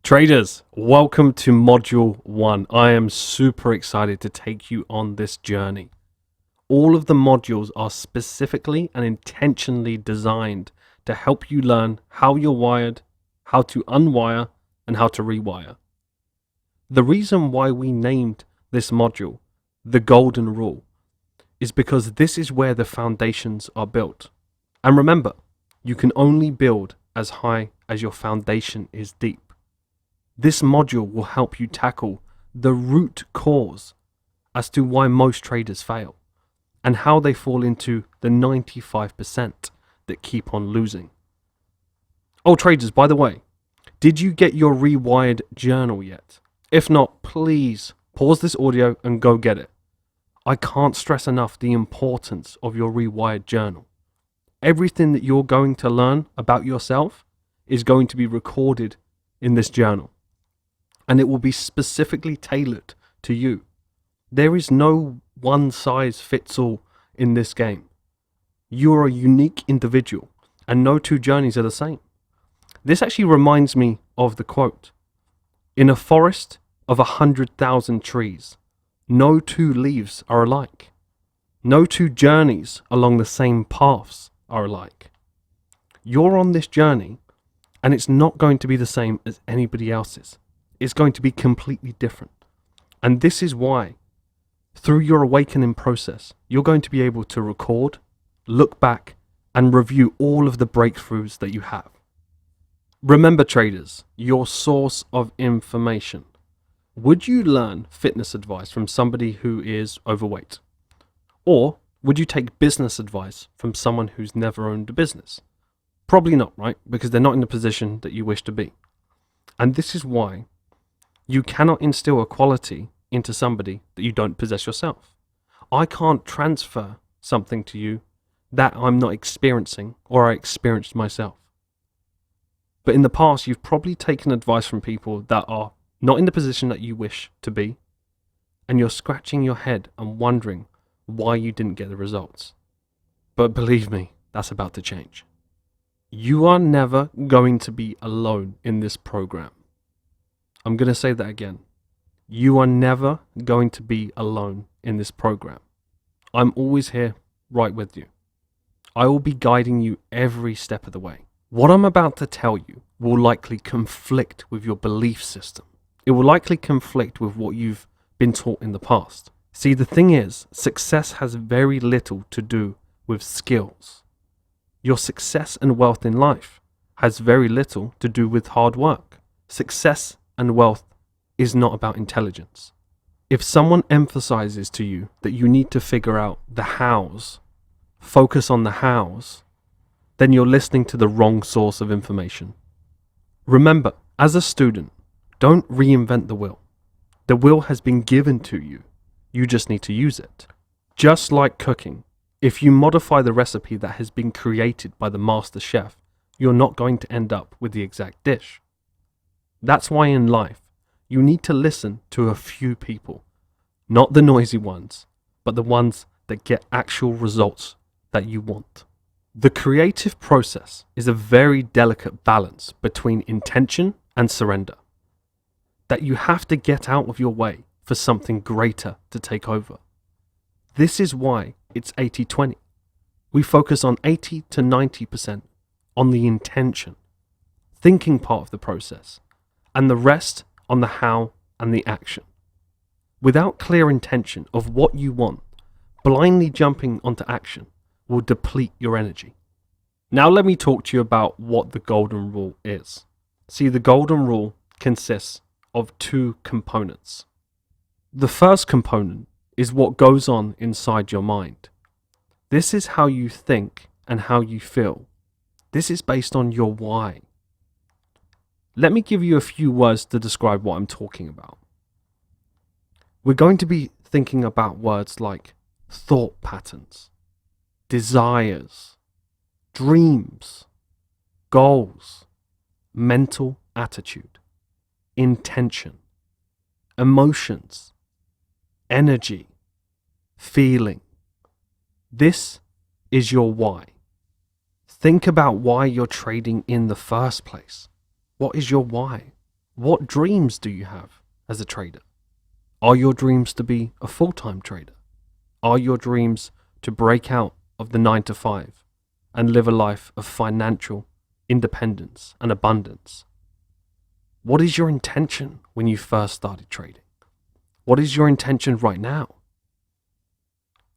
Traders, welcome to Module 1. I am super excited to take you on this journey. All of the modules are specifically and intentionally designed to help you learn how you're wired, how to unwire, and how to rewire. The reason why we named this module the Golden Rule is because this is where the foundations are built. And remember, you can only build as high as your foundation is deep. This module will help you tackle the root cause as to why most traders fail and how they fall into the 95% that keep on losing. Oh, traders, by the way, did you get your Rewired journal yet? If not, please pause this audio and go get it. I can't stress enough the importance of your Rewired journal. Everything that you're going to learn about yourself is going to be recorded in this journal. And it will be specifically tailored to you. There is no one size fits all in this game. You are a unique individual and no two journeys are the same. This actually reminds me of the quote, "In a forest of 100,000 trees, no two leaves are alike. No two journeys along the same paths are alike." You're on this journey and it's not going to be the same as anybody else's. It's going to be completely different. And this is why, through your awakening process, you're going to be able to record, look back, and review all of the breakthroughs that you have. Remember, traders, your source of information. Would you learn fitness advice from somebody who is overweight? Or would you take business advice from someone who's never owned a business? Probably not, right? Because they're not in the position that you wish to be. And this is why you cannot instill a quality into somebody that you don't possess yourself. I can't transfer something to you that I'm not experiencing or I experienced myself. But in the past, you've probably taken advice from people that are not in the position that you wish to be, and you're scratching your head and wondering why you didn't get the results. But believe me, that's about to change. You are never going to be alone in this program. I'm going to say that again. You are never going to be alone in this program. I'm always here right with you. I will be guiding you every step of the way. What I'm about to tell you will likely conflict with your belief system. It will likely conflict with what you've been taught in the past. See, the thing is, success has very little to do with skills. Your success and wealth in life has very little to do with hard work. Success and wealth is not about intelligence. If someone emphasizes to you that you need to figure out the hows, focus on the hows, then you're listening to the wrong source of information. Remember, as a student, don't reinvent the wheel. The wheel has been given to you. You just need to use it. Just like cooking, if you modify the recipe that has been created by the master chef, you're not going to end up with the exact dish. That's why in life, you need to listen to a few people, not the noisy ones, but the ones that get actual results that you want. The creative process is a very delicate balance between intention and surrender, that you have to get out of your way for something greater to take over. This is why it's 80-20. We focus on 80 to 90% on the intention, thinking part of the process, and the rest on the how and the action. Without clear intention of what you want, blindly jumping onto action will deplete your energy. Now let me talk to you about what the Golden Rule is. See, the Golden Rule consists of two components. The first component is what goes on inside your mind. This is how you think and how you feel. This is based on your why. Let me give you a few words to describe what I'm talking about. We're going to be thinking about words like thought patterns, desires, dreams, goals, mental attitude, intention, emotions, energy, feeling. This is your why. Think about why you're trading in the first place. What is your why? What dreams do you have as a trader? Are your dreams to be a full-time trader? Are your dreams to break out of the 9 to 5 and live a life of financial independence and abundance? What is your intention when you first started trading? What is your intention right now?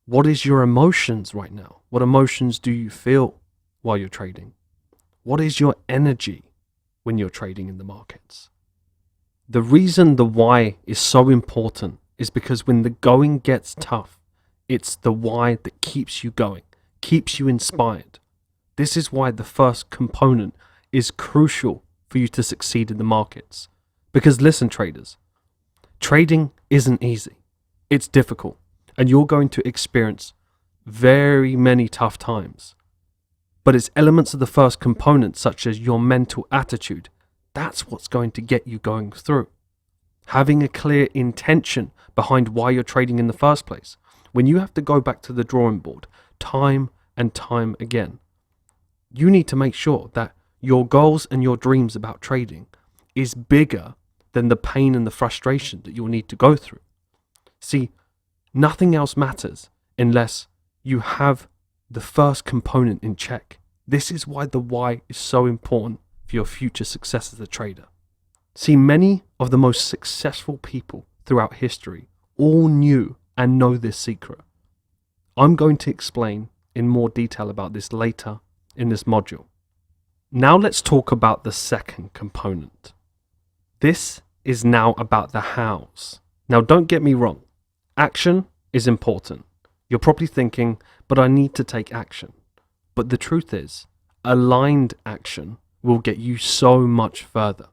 What is your emotions right now? What emotions do you feel while you're trading? What is your energy when you're trading in the markets? The reason the why is so important is because when the going gets tough, it's the why that keeps you going, keeps you inspired. This is why the first component is crucial for you to succeed in the markets. Because listen, traders, trading isn't easy. It's difficult, and you're going to experience very many tough times. But it's elements of the first component, such as your mental attitude, that's what's going to get you going through. Having a clear intention behind why you're trading in the first place. When you have to go back to the drawing board time and time again, you need to make sure that your goals and your dreams about trading is bigger than the pain and the frustration that you'll need to go through. See, nothing else matters unless you have the first component in check. This is why the why is so important for your future success as a trader. See, many of the most successful people throughout history all knew and know this secret. I'm going to explain in more detail about this later in this module. Now let's talk about the second component. This is now about the hows. Now don't get me wrong, action is important. You're probably thinking, but I need to take action. But the truth is, aligned action will get you so much further.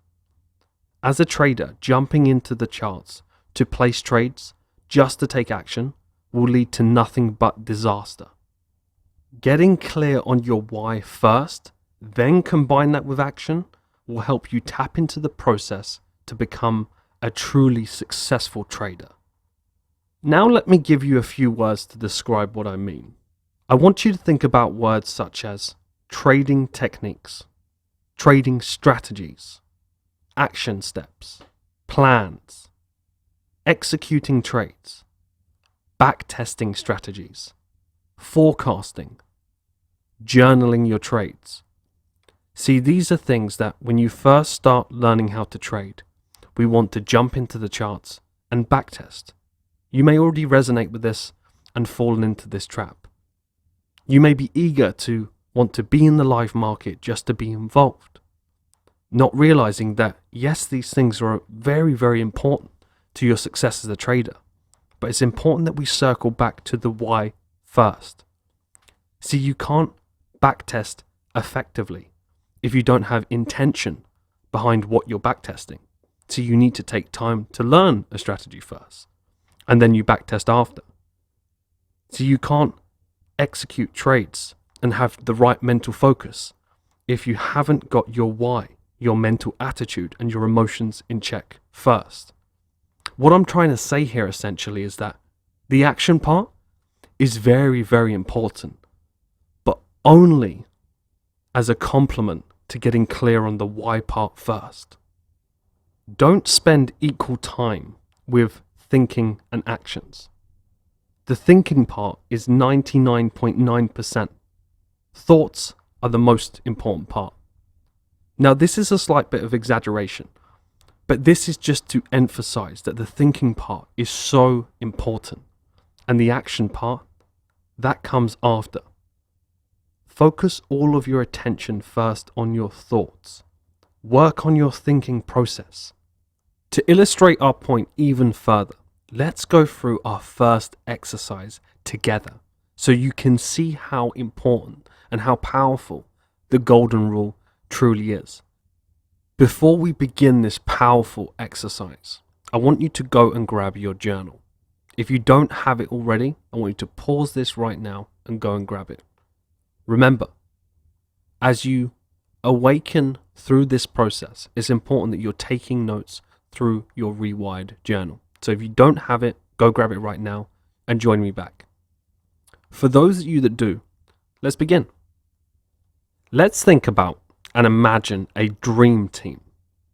As a trader, jumping into the charts to place trades just to take action will lead to nothing but disaster. Getting clear on your why first, then combine that with action, will help you tap into the process to become a truly successful trader. Now let me give you a few words to describe what I mean. I want you to think about words such as trading techniques, trading strategies, action steps, plans, executing trades, backtesting strategies, forecasting, journaling your trades. See, these are things that when you first start learning how to trade, we want to jump into the charts and backtest. You may already resonate with this and fallen into this trap. You may be eager to want to be in the live market just to be involved, not realizing that yes, these things are very, very important to your success as a trader, but it's important that we circle back to the why first. See, you can't backtest effectively if you don't have intention behind what you're backtesting. So you need to take time to learn a strategy first, and then you backtest after. So you can't execute trades and have the right mental focus if you haven't got your why, your mental attitude and your emotions in check first. What I'm trying to say here essentially is that the action part is very, very important, but only as a complement to getting clear on the why part first. Don't spend equal time with thinking and actions. The thinking part is 99.9%. Thoughts are the most important part. Now, this is a slight bit of exaggeration, but this is just to emphasize that the thinking part is so important, and the action part, that comes after. Focus all of your attention first on your thoughts. Work on your thinking process. To illustrate our point even further, let's go through our first exercise together so you can see how important and how powerful the golden rule truly is. Before we begin this powerful exercise, I want you to go and grab your journal. If you don't have it already, I want you to pause this right now and go and grab it. Remember, as you awaken through this process, it's important that you're taking notes through your Rewired journal. So if you don't have it, go grab it right now and join me back. For those of you that do, let's begin. Let's think about and imagine a dream team.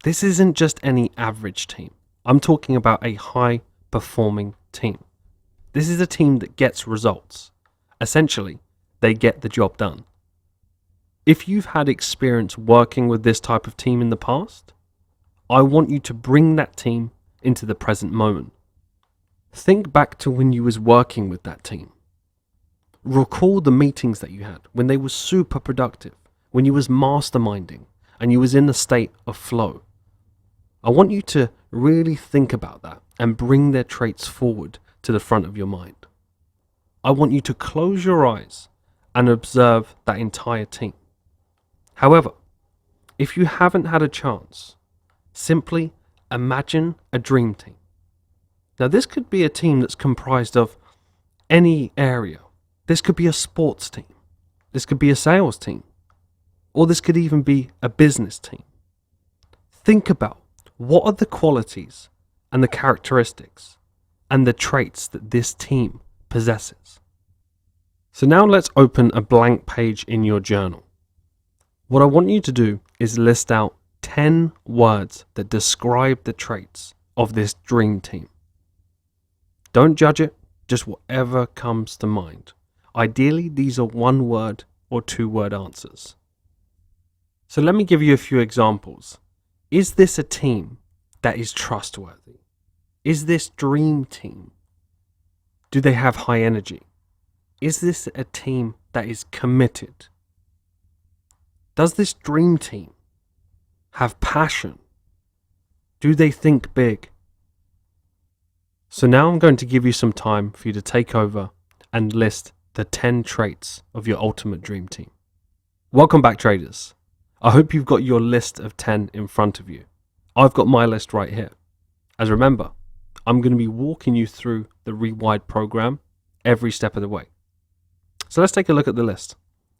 This isn't just any average team. I'm talking about a high performing team. This is a team that gets results. Essentially, they get the job done. If you've had experience working with this type of team in the past, I want you to bring that team into the present moment. Think back to when you was working with that team. Recall the meetings that you had when they were super productive, when you was masterminding and you was in a state of flow. I want you to really think about that and bring their traits forward to the front of your mind. I want you to close your eyes and observe that entire team. However, if you haven't had a chance, simply imagine a dream team. Now, this could be a team that's comprised of any area. This could be a sports team. This could be a sales team. Or this could even be a business team. Think about what are the qualities and the characteristics and the traits that this team possesses. So now let's open a blank page in your journal. What I want you to do is list out 10 words that describe the traits of this dream team. Don't judge it, just whatever comes to mind. Ideally, these are 1-word or 2-word answers. So let me give you a few examples. Is this a team that is trustworthy? Is this dream team? Do they have high energy? Is this a team that is committed? Does this dream team have passion? Do they think big? So now I'm going to give you some time for you to take over and list the 10 traits of your ultimate dream team. Welcome back, traders. I hope you've got your list of 10 in front of you. I've got my list right here. As remember, I'm going to be walking you through the Rewired program every step of the way. So let's take a look at the list.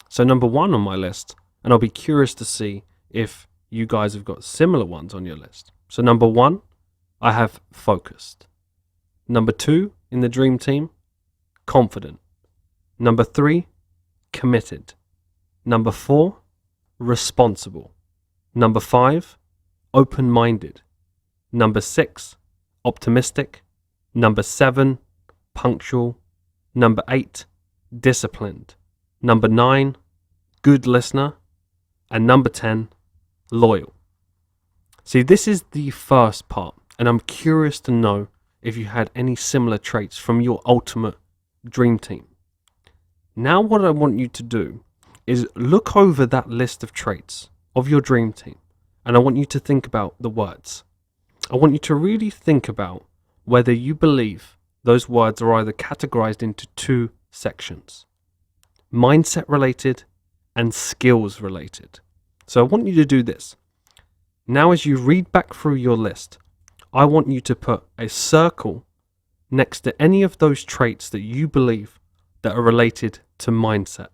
So number 1 on my list, and I'll be curious to see if you guys have got similar ones on your list. So number 1, I have focused. Number 2 in the dream team, confident. Number 3, committed. Number 4, responsible. Number 5, open-minded. Number 6, optimistic. Number 7, punctual. Number 8, disciplined. Number 9, good listener. And number 10, loyal. See, this is the first part, and I'm curious to know if you had any similar traits from your ultimate dream team. Now what I want you to do is look over that list of traits of your dream team, and I want you to think about the words. I want you to really think about whether you believe those words are either categorized into 2 sections: mindset related and skills related. So I want you to do this. Now as you read back through your list, I want you to put a circle next to any of those traits that you believe that are related to mindset.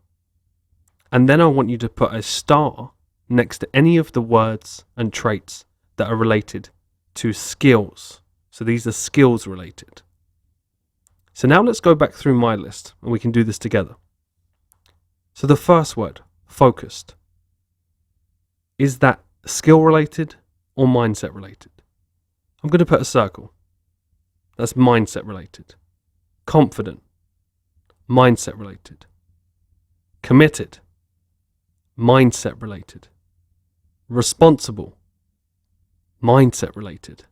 And then I want you to put a star next to any of the words and traits that are related to skills. So these are skills related. So now let's go back through my list and we can do this together. So the first word, focused. Is that skill related or mindset related? I'm going to put a circle. That's mindset related. Confident. Mindset related. Committed. Mindset related. Responsible. Mindset related.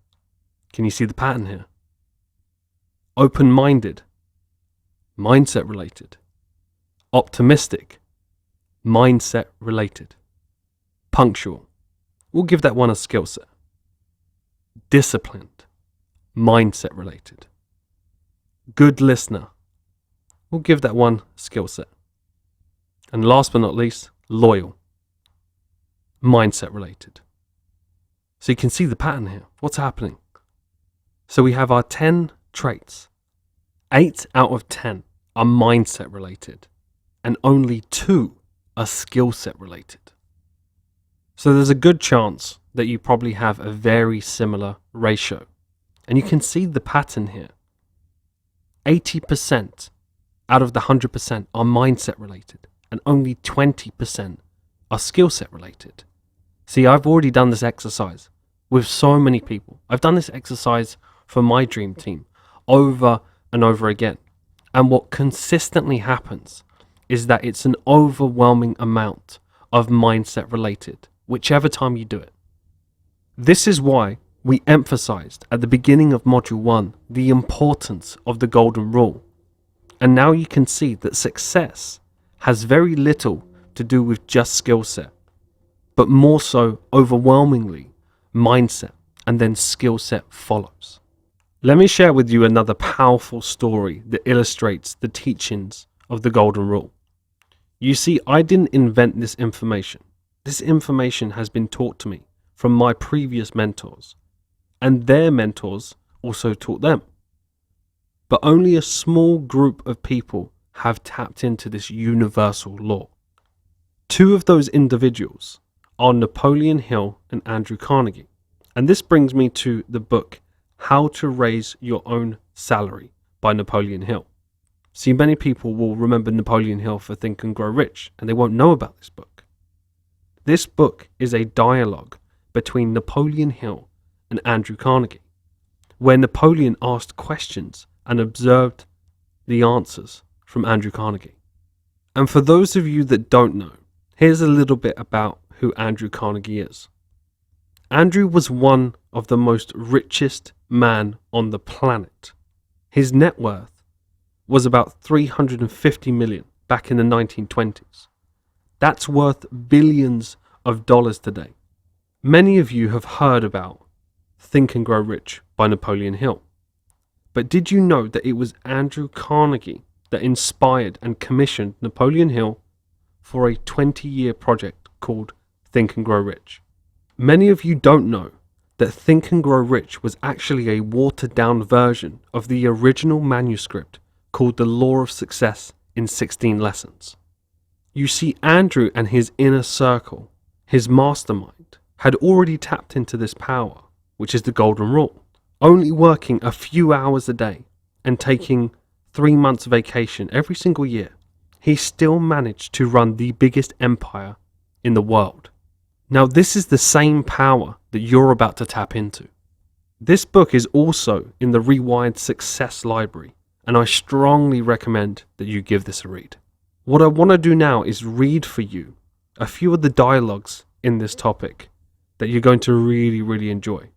Can you see the pattern here? Open-minded. Mindset related. Optimistic. Mindset related. Punctual. We'll give that one a skill set. Disciplined. Mindset related. Good listener. We'll give that one a skill set. And last but not least, loyal. Mindset related. So you can see the pattern here. What's happening? So we have our 10 traits. 8 out of 10 are mindset related, and only 2 are skill set related. So there's a good chance that you probably have a very similar ratio. And you can see the pattern here. 80% out of the 100% are mindset related, and only 20% are skill set related. See, I've already done this exercise with so many people. I've done this exercise for my dream team over and over again. And what consistently happens is that it's an overwhelming amount of mindset related, whichever time you do it. This is why we emphasized at the beginning of Module 1 the importance of the golden rule. And now you can see that success has very little to do with just skill set, but more so overwhelmingly mindset, and then skill set follows. Let me share with you another powerful story that illustrates the teachings of the golden rule. You see, I didn't invent this information. This information has been taught to me from my previous mentors, and their mentors also taught them. But only a small group of people have tapped into this universal law. Two of those individuals are Napoleon Hill and Andrew Carnegie. And this brings me to the book, How to Raise Your Own Salary by Napoleon Hill. See, many people will remember Napoleon Hill for Think and Grow Rich, and they won't know about this book. This book is a dialogue between Napoleon Hill and Andrew Carnegie, where Napoleon asked questions and observed the answers from Andrew Carnegie. And for those of you that don't know, here's a little bit about who Andrew Carnegie is. Andrew was one of the most richest man on the planet. His net worth was about 350 million back in the 1920s. That's worth billions of dollars today. Many of you have heard about Think and Grow Rich by Napoleon Hill. But did you know that it was Andrew Carnegie that inspired and commissioned Napoleon Hill for a 20-year project called Think and Grow Rich? Many of you don't know that Think and Grow Rich was actually a watered-down version of the original manuscript called The Law of Success in 16 Lessons. You see, Andrew and his inner circle, his mastermind, had already tapped into this power, which is the golden rule. Only working a few hours a day and taking 3 months vacation every single year, he still managed to run the biggest empire in the world. Now, this is the same power that you're about to tap into. This book is also in the Rewired Success Library, and I strongly recommend that you give this a read. What I want to do now is read for you a few of the dialogues in this topic that you're going to really enjoy.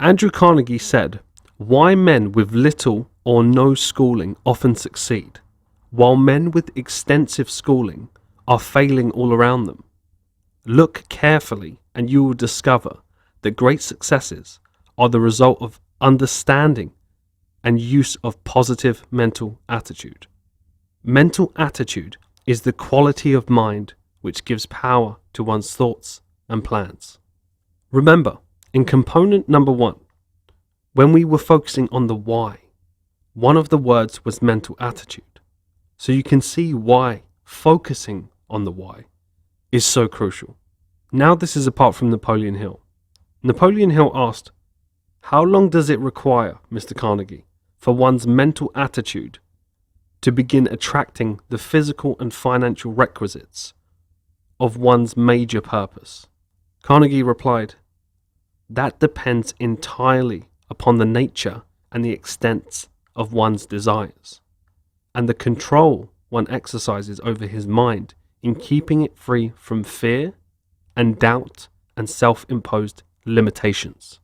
Andrew Carnegie said, "Why men with little or no schooling often succeed, while men with extensive schooling are failing all around them. Look carefully and you will discover that great successes are the result of understanding and use of positive mental attitude. Mental attitude is the quality of mind which gives power to one's thoughts and plans." Remember, in component number 1, when we were focusing on the why, one of the words was mental attitude. So you can see why focusing on the why is so crucial. Now this is apart from Napoleon Hill. Napoleon Hill asked, "How long does it require, Mr. Carnegie, for one's mental attitude to begin attracting the physical and financial requisites of one's major purpose?" Carnegie replied, "That depends entirely upon the nature and the extent of one's desires, and the control one exercises over his mind in keeping it free from fear and doubt and self-imposed limitations."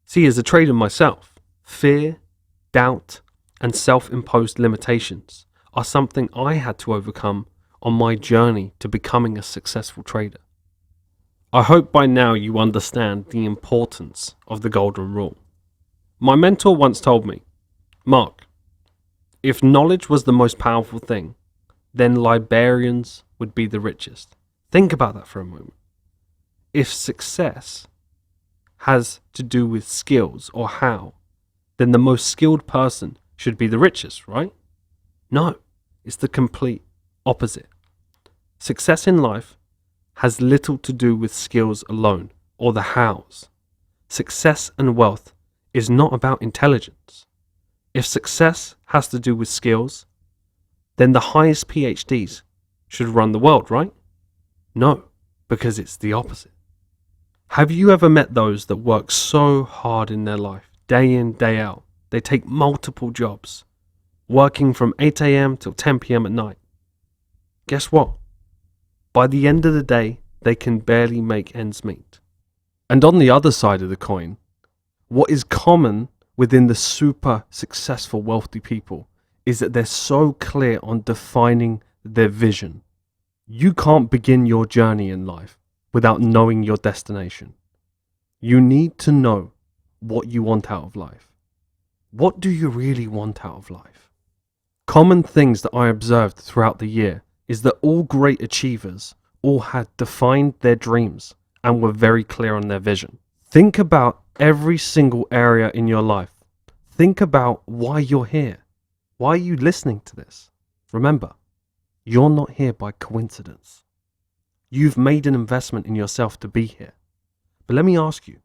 See, as a trader myself, fear, doubt, and self-imposed limitations are something I had to overcome on my journey to becoming a successful trader. I hope by now you understand the importance of the golden rule. My mentor once told me, "Mark, if knowledge was the most powerful thing, then librarians would be the richest." Think about that for a moment. If success has to do with skills or how, then the most skilled person should be the richest, right? No, it's the complete opposite. Success in life has little to do with skills alone or the hows. Success and wealth is not about intelligence. If success has to do with skills, then the highest PhDs should run the world, right? No, because it's the opposite. Have you ever met those that work so hard in their life, day in, day out? They take multiple jobs, working from 8 a.m. till 10 p.m. at night. Guess what? By the end of the day, they can barely make ends meet. And on the other side of the coin, what is common within the super successful wealthy people is that they're so clear on defining their vision. You can't begin your journey in life without knowing your destination. You need to know what you want out of life. What do you really want out of life? Common things that I observed throughout the year is that all great achievers all had defined their dreams and were very clear on their vision. Think about every single area in your life. Think about why you're here. Why are you listening to this? Remember, you're not here by coincidence. You've made an investment in yourself to be here. But let me ask you,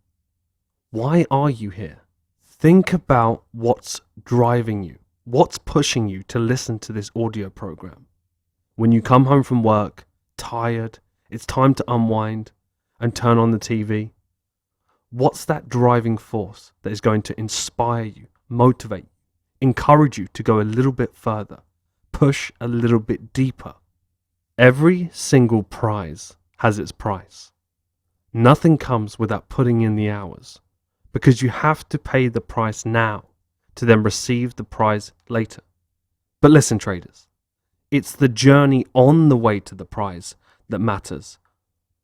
why are you here? Think about what's driving you. What's pushing you to listen to this audio program? When you come home from work, tired, it's time to unwind and turn on the TV. What's that driving force that is going to inspire you, motivate you, encourage you to go a little bit further, push a little bit deeper? Every single prize has its price. Nothing comes without putting in the hours, because you have to pay the price now to then receive the prize later. But listen, traders, it's the journey on the way to the prize that matters,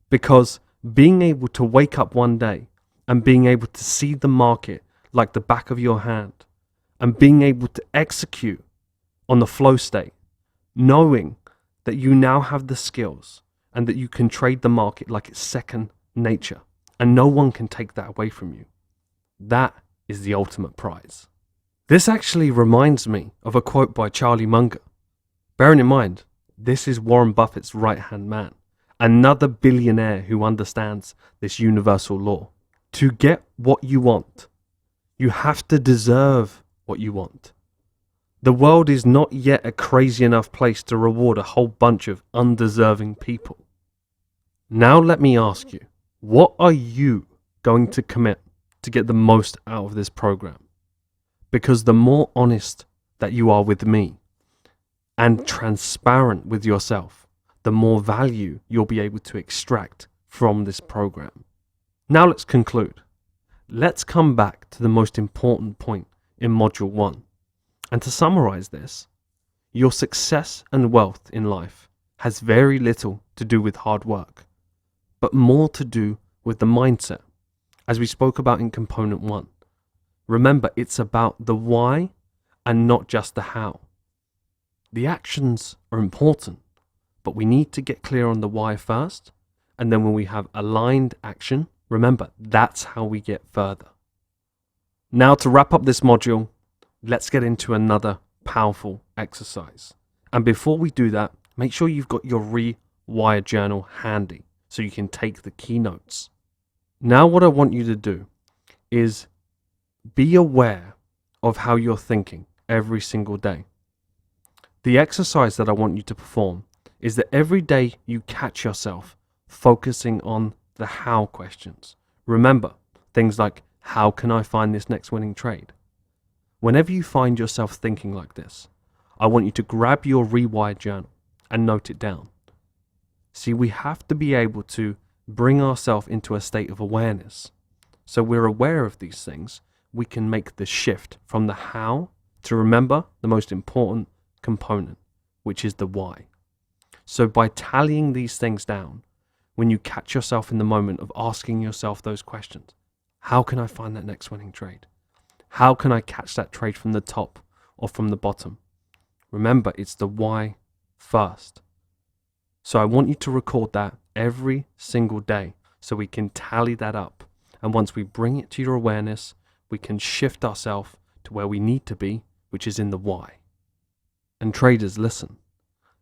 because being able to wake up one day and being able to see the market like the back of your hand and being able to execute on the flow state, knowing that you now have the skills and that you can trade the market like it's second nature and no one can take that away from you. That is the ultimate prize. This actually reminds me of a quote by Charlie Munger. Bearing in mind, this is Warren Buffett's right-hand man, another billionaire who understands this universal law. To get what you want, you have to deserve what you want. The world is not yet a crazy enough place to reward a whole bunch of undeserving people. Now let me ask you, what are you going to commit to get the most out of this program? Because the more honest that you are with me and transparent with yourself, the more value you'll be able to extract from this program. Now let's conclude. Let's come back to the most important point in Module 1. And to summarize this, your success and wealth in life has very little to do with hard work, but more to do with the mindset, as we spoke about in Component 1. Remember, it's about the why and not just the how. The actions are important, but we need to get clear on the why first, and then when we have aligned action, remember, that's how we get further. Now to wrap up this module, let's get into another powerful exercise. And before we do that, make sure you've got your Rewire journal handy so you can take the keynotes. Now what I want you to do is be aware of how you're thinking every single day. The exercise that I want you to perform is that every day you catch yourself focusing on the how questions. Remember, things like, how can I find this next winning trade? Whenever you find yourself thinking like this, I want you to grab your Rewire journal and note it down. See, we have to be able to bring ourselves into a state of awareness. So we're aware of these things, we can make the shift from the how to remember the most important component, which is the why. So by tallying these things down, when you catch yourself in the moment of asking yourself those questions, how can I find that next winning trade? How can I catch that trade from the top or from the bottom? Remember, it's the why first. So I want you to record that every single day so we can tally that up. And once we bring it to your awareness, we can shift ourselves to where we need to be, which is in the why. And traders, listen,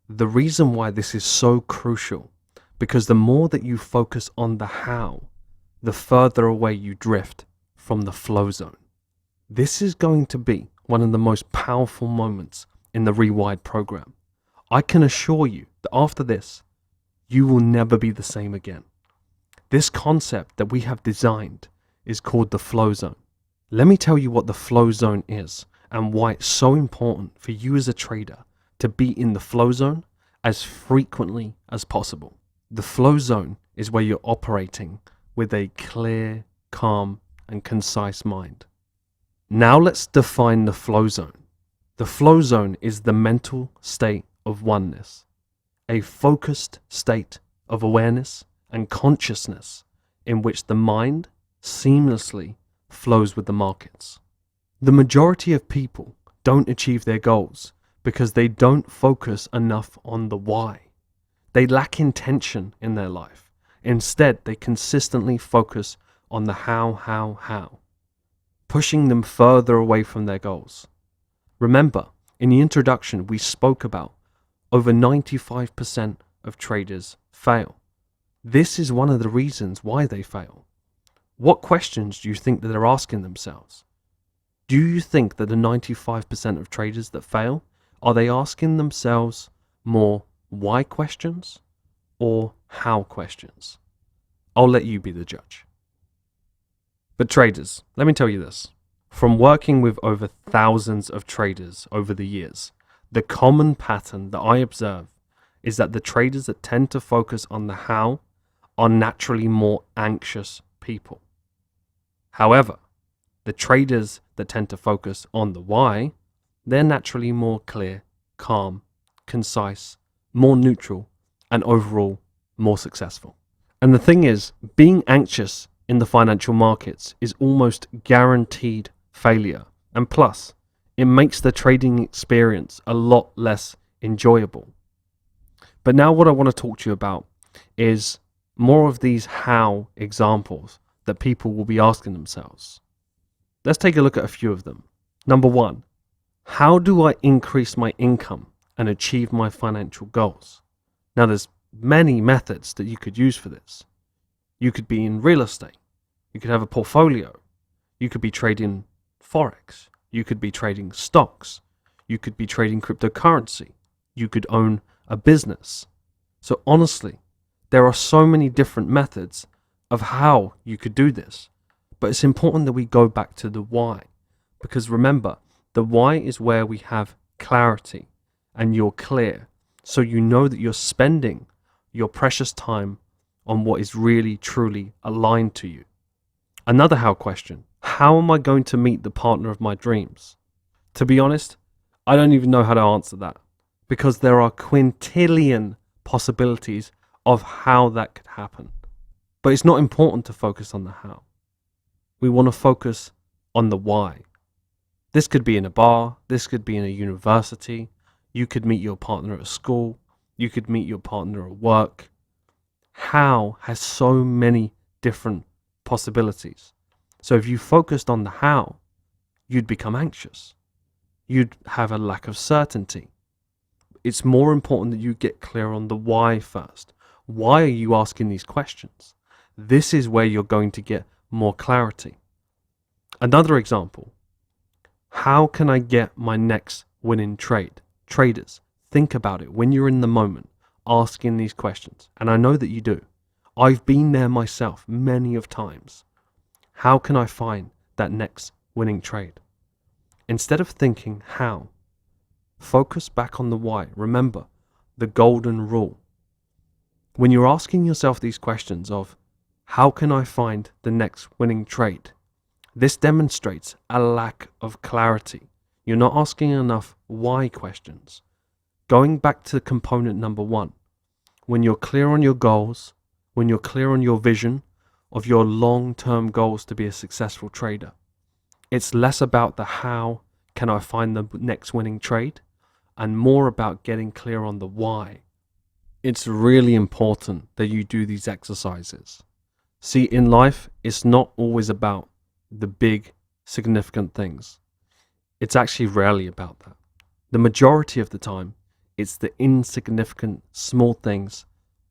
the reason why this is so crucial, because the more that you focus on the how, the further away you drift from the flow zone. This is going to be one of the most powerful moments in the Rewired program. I can assure you that after this, you will never be the same again. This concept that we have designed is called the flow zone. Let me tell you what the flow zone is and why it's so important for you as a trader to be in the flow zone as frequently as possible. The flow zone is where you're operating with a clear, calm, and concise mind. Now let's define the flow zone. The flow zone is the mental state of oneness, a focused state of awareness and consciousness in which the mind seamlessly flows with the markets. The majority of people don't achieve their goals because they don't focus enough on the why. They lack intention in their life. Instead, they consistently focus on the how, pushing them further away from their goals. Remember, in the introduction, we spoke about over 95% of traders fail. This is one of the reasons why they fail. What questions do you think that they're asking themselves? Do you think that the 95% of traders that fail, are they asking themselves more why questions or how questions? I'll let you be the judge. But traders, let me tell you this. From working with over thousands of traders over the years, the common pattern that I observe is that the traders that tend to focus on the how are naturally more anxious people. However, the traders that tend to focus on the why, they're naturally more clear, calm, concise, more neutral, and overall more successful. And the thing is, being anxious in the financial markets is almost guaranteed failure. And plus, it makes the trading experience a lot less enjoyable. But now what I want to talk to you about is more of these how examples that people will be asking themselves. Let's take a look at a few of them. Number one, how do I increase my income and achieve my financial goals? Now there's many methods that you could use for this. You could be in real estate. You could have a portfolio. You could be trading Forex. You could be trading stocks. You could be trading cryptocurrency. You could own a business. So honestly, there are so many different methods of how you could do this. But it's important that we go back to the why. Because remember, the why is where we have clarity and you're clear. So you know that you're spending your precious time on what is really, truly aligned to you. Another how question. How am I going to meet the partner of my dreams? To be honest, I don't even know how to answer that because there are quintillion possibilities of how that could happen. But it's not important to focus on the how. We want to focus on the why. This could be in a bar. This could be in a university. You could meet your partner at school. You could meet your partner at work. How has so many different possibilities. So if you focused on the how, you'd become anxious. You'd have a lack of certainty. It's more important that you get clear on the why first. Why are you asking these questions? This is where you're going to get more clarity. Another example. How can I get my next winning trade? Traders, think about it when you're in the moment, asking these questions. And I know that you do. I've been there myself many of times. How can I find that next winning trade? Instead of thinking how, focus back on the why. Remember the golden rule. When you're asking yourself these questions of how can I find the next winning trade, this demonstrates a lack of clarity. You're not asking enough why questions. Going back to component number one, when you're clear on your goals, when you're clear on your vision of your long-term goals to be a successful trader, it's less about the how can I find the next winning trade and more about getting clear on the why. It's really important that you do these exercises. See, in life, it's not always about the big, significant things. It's actually rarely about that. The majority of the time, it's the insignificant, small things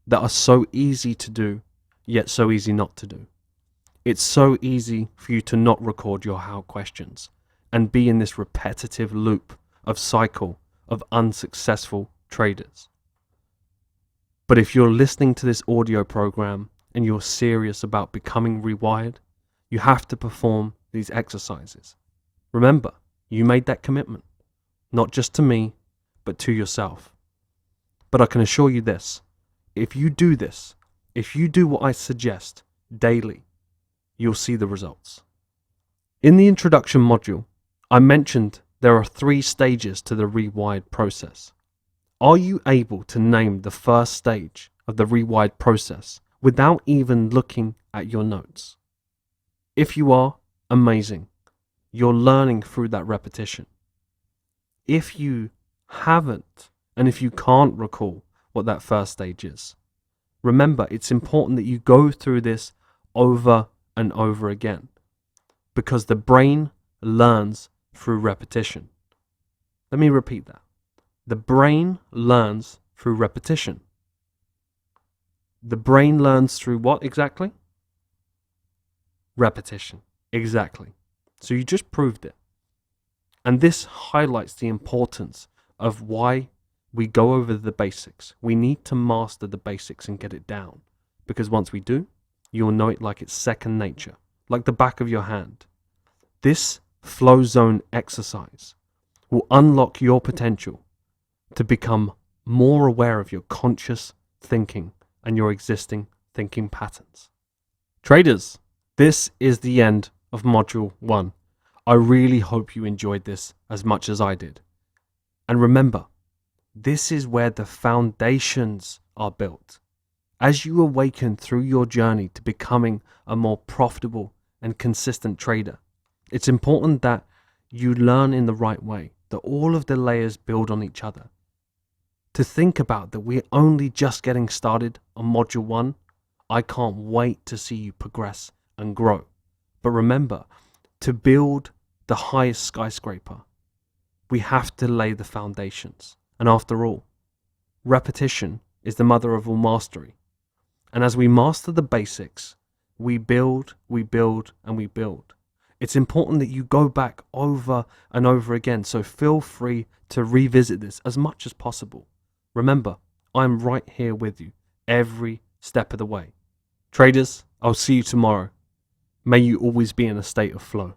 that are so easy to do, yet so easy not to do. It's so easy for you to not record your how questions and be in this repetitive loop of cycle of unsuccessful traders. But if you're listening to this audio program and you're serious about becoming rewired, you have to perform these exercises. Remember, you made that commitment, not just to me, but to yourself. But I can assure you this, if you do this, if you do what I suggest daily, you'll see the results. In the introduction module, I mentioned there are 3 stages to the rewired process. Are you able to name the first stage of the rewired process without even looking at your notes? If you are, amazing. You're learning through that repetition. If you haven't, and if you can't recall what that first stage is, remember it's important that you go through this over and over again, because the brain learns through repetition. Let me repeat that. The brain learns through repetition. The brain learns through what exactly? Repetition. Exactly. So you just proved it. And this highlights the importance of why we go over the basics. We need to master the basics and get it down. Because once we do, you'll know it like it's second nature, like the back of your hand. This flow zone exercise will unlock your potential to become more aware of your conscious thinking and your existing thinking patterns. Traders, this is the end of Module 1. I really hope you enjoyed this as much as I did. And remember, this is where the foundations are built. As you awaken through your journey to becoming a more profitable and consistent trader, it's important that you learn in the right way, that all of the layers build on each other. To think about that we're only just getting started on Module 1, I can't wait to see you progress and grow. But remember, to build the highest skyscraper, we have to lay the foundations. And after all, repetition is the mother of all mastery. And as we master the basics, we build, and we build. It's important that you go back over and over again, so feel free to revisit this as much as possible. Remember, I'm right here with you every step of the way. Traders, I'll see you tomorrow. May you always be in a state of flow.